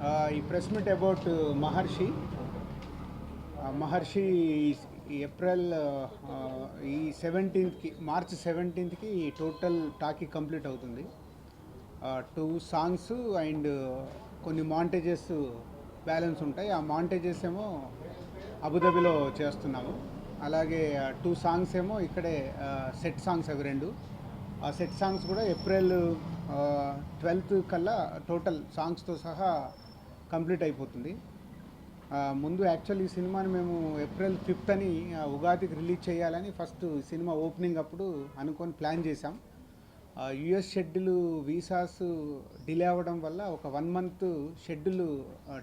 ఈ press meet about Maharshi. Maharshi April ఈ 17th March 17th total talkie complete అవుతుంది. 2 songs and కొన్ని మాంటేజెస్ బ్యాలెన్స్ ఉంటాయి. ఆ మాంటేజెస్ ఏమో అబుదాబిలో చేస్తున్నాము. అలాగే 2 సాంగ్స్ ఏమో ఇక్కడే సెట్ సాంగ్స్ అవి 2. ఆ సెట్ సాంగ్స్ కూడా ఏప్రిల్ 12th కల్లా టోటల్ సాంగ్స్తో సహా కంప్లీట్ అయిపోతుంది. ముందు యాక్చువల్లీ ఈ సినిమాని మేము ఏప్రిల్ 5th అని ఉగాదికి రిలీజ్ చేయాలని ఫస్ట్ సినిమా ఓపెనింగ్ అప్పుడు అనుకొని ప్లాన్ చేశాం. యుఎస్ షెడ్యూల్ వీసాస్ డిలే అవ్వడం వల్ల ఒక 1 month షెడ్యూల్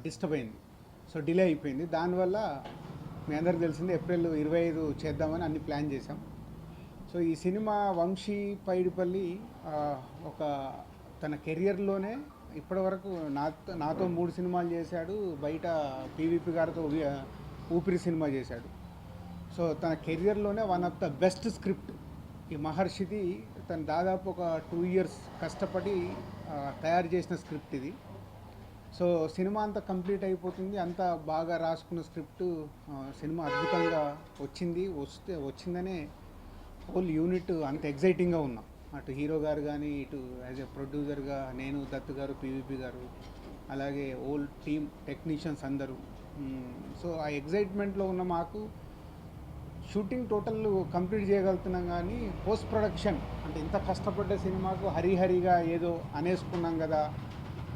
డిస్టర్బ్ అయింది. సో డిలే అయిపోయింది. దానివల్ల మీ అందరికి తెలిసింది ఏప్రిల్ 25 చేద్దామని అన్ని ప్లాన్ చేశాం. సో ఈ సినిమా వంశీ పైడిపల్లి ఒక తన కెరియర్లోనే ఇప్పటివరకు నాతో 3 సినిమాలు చేశాడు. బయట పీవీపీ గారితో ఊపిరి సినిమా చేశాడు. సో తన కెరియర్లోనే one of the best script ఈ మహర్షిది. తను దాదాపు ఒక 2 years కష్టపడి తయారు చేసిన స్క్రిప్ట్ ఇది. సో సినిమా అంతా కంప్లీట్ అయిపోతుంది. అంతా బాగా రాసుకున్న స్క్రిప్ట్. సినిమా అద్భుతంగా వచ్చిందనే హోల్ యూనిట్ అంత ఎగ్జైటింగ్గా ఉన్నాం. అటు హీరో గారు కానీ, ఇటు యాజ్ ఎ ప్రొడ్యూసర్గా నేను, దత్తు గారు, పీవీపీ గారు, అలాగే హోల్ టీమ్ టెక్నీషియన్స్ అందరూ. సో ఆ ఎగ్జైట్మెంట్లో ఉన్న మాకు షూటింగ్ టోటల్ కంప్లీట్ చేయగలుగుతున్నాం, కానీ పోస్ట్ ప్రొడక్షన్ అంటే ఇంత కష్టపడ్డ సినిమాకు హరిహరిగా ఏదో అనేసుకున్నాం కదా,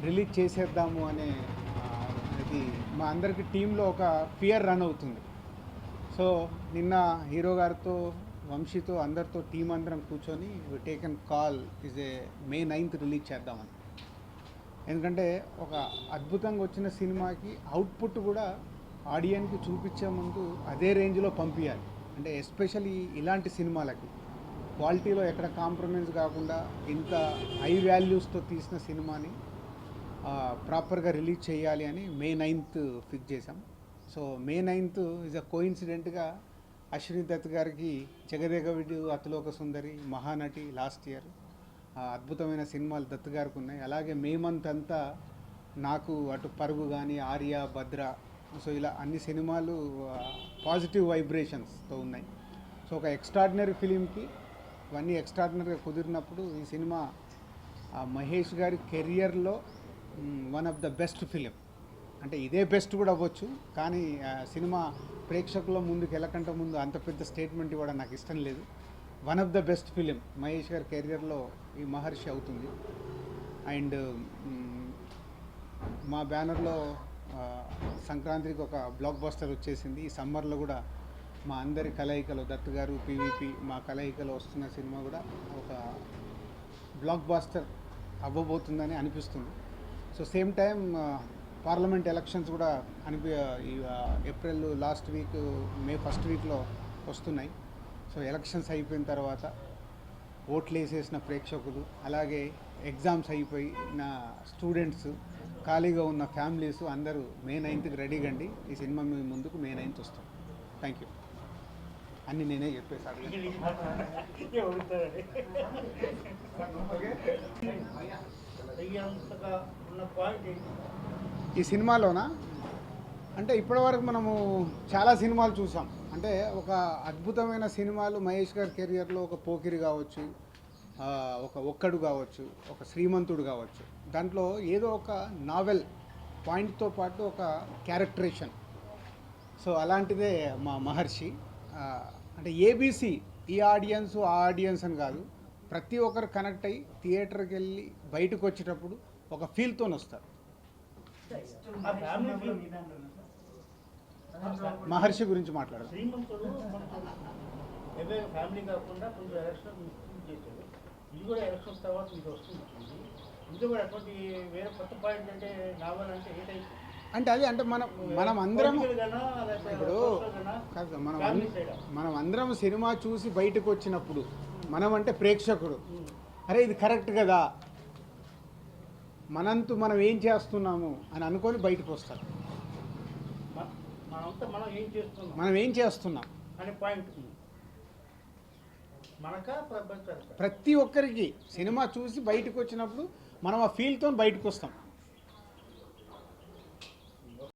రిలీజ్ చేసేద్దాము అనే ఇది మా అందరికీ టీంలో ఒక ఫియర్ రన్ అవుతుంది. సో నిన్న హీరో గారితో, వంశీతో, అందరితో టీం అందరం కూర్చొని taken call is May 9th release చేద్దామని. ఎందుకంటే ఒక అద్భుతంగా వచ్చిన సినిమాకి అవుట్పుట్ కూడా ఆడియన్కి చూపించే ముందు అదే రేంజ్లో పంపించాలి. అంటే ఎస్పెషల్లీ ఇలాంటి సినిమాలకి క్వాలిటీలో ఎక్కడ కాంప్రమైజ్ కాకుండా ఇంత హై వాల్యూస్తో తీసిన సినిమాని ప్రాపర్గా రిలీజ్ చేయాలి అని May 9th ఫిక్స్ చేశాం. సో May 9th ఈజ్ కోఇన్సిడెంట్గా అశ్విని దత్ గారికి జగదేకవీడు, అతిలోక సుందరి, మహానటి లాస్ట్ ఇయర్ అద్భుతమైన సినిమాలు దత్ గారికి ఉన్నాయి. అలాగే మే మంత్ అంతా నాకు అటు పరుగు కానీ, ఆర్య, భద్ర, సో ఇలా అన్ని సినిమాలు పాజిటివ్ వైబ్రేషన్స్తో ఉన్నాయి. సో ఒక ఎక్స్ట్రాడినరీ ఫిలింకి ఇవన్నీ ఎక్స్ట్రాడినరీగా కుదిరినప్పుడు ఈ సినిమా మహేష్ గారి కెరియర్లో one of the best film. అంటే ఇదే బెస్ట్ కూడా అవ్వచ్చు, కానీ సినిమా ప్రేక్షకుల ముందుకు వెళ్ళకంటే ముందు అంత పెద్ద స్టేట్మెంట్ ఇవ్వడం నాకు ఇష్టం లేదు. One of the best film Mahesh గారి కెరియర్లో ఈ మహర్షి అవుతుంది. అండ్ మా బ్యానర్లో సంక్రాంతికి ఒక బ్లాక్ బస్టర్ వచ్చేసింది. ఈ సమ్మర్లో కూడా మా అందరి కలయికలో, దత్తు గారు, పీవీపీ, మా కలయికలో వస్తున్న సినిమా కూడా ఒక బ్లాక్ బస్టర్ అవ్వబోతుందని అనిపిస్తుంది. So same time parliament elections కూడా ఈ April last week, May 1st వీక్లో వస్తున్నాయి. సో ఎలక్షన్స్ అయిపోయిన తర్వాత ఓట్లు వేసేసిన ప్రేక్షకులు, అలాగే ఎగ్జామ్స్ అయిపోయిన స్టూడెంట్స్, ఖాళీగా ఉన్న ఫ్యామిలీస్ అందరూ May 9th రెడీగా అండి. ఈ సినిమా మీ ముందుకు May 9th వస్తాం. Thank you. అన్నీ నేనే చెప్పేసాను. ఈ సినిమాలోనా అంటే ఇప్పటివరకు మనము చాలా సినిమాలు చూసాం. అంటే ఒక అద్భుతమైన సినిమాలు మహేష్ గారి కెరియర్లో ఒక పోకిరి కావచ్చు, ఒక ఒక్కడు కావచ్చు, ఒక శ్రీమంతుడు కావచ్చు. దాంట్లో ఏదో ఒక నావెల్ పాయింట్తో పాటు ఒక క్యారెక్టరేషన్. సో అలాంటిదే మా మహర్షి. అంటే ఏబీసీ ఈ ఆడియన్స్ ఆ ఆడియన్స్ అని కాదు, ప్రతి ఒక్కరు కనెక్ట్ అయ్యి థియేటర్కి వెళ్ళి బయటకు వచ్చేటప్పుడు ఒక ఫీల్తో వస్తారు. మహర్షి గురించి మాట్లాడాలి. అంటే అదే అంటే మనం అందరం ఇప్పుడు మనం అందరం సినిమా చూసి బయటకు వచ్చినప్పుడు మనం అంటే ప్రేక్షకుడు, అరే ఇది కరెక్ట్ కదా, మనంతు మనం ఏం చేస్తున్నాము అని అనుకొని బయటకు వస్తారు. మనం ఏం చేస్తున్నాం అనే పాయింట్ ప్రతి ఒక్కరికి సినిమా చూసి బయటకు వచ్చినప్పుడు మనం ఆ ఫీల్తో బయటకు వస్తాం.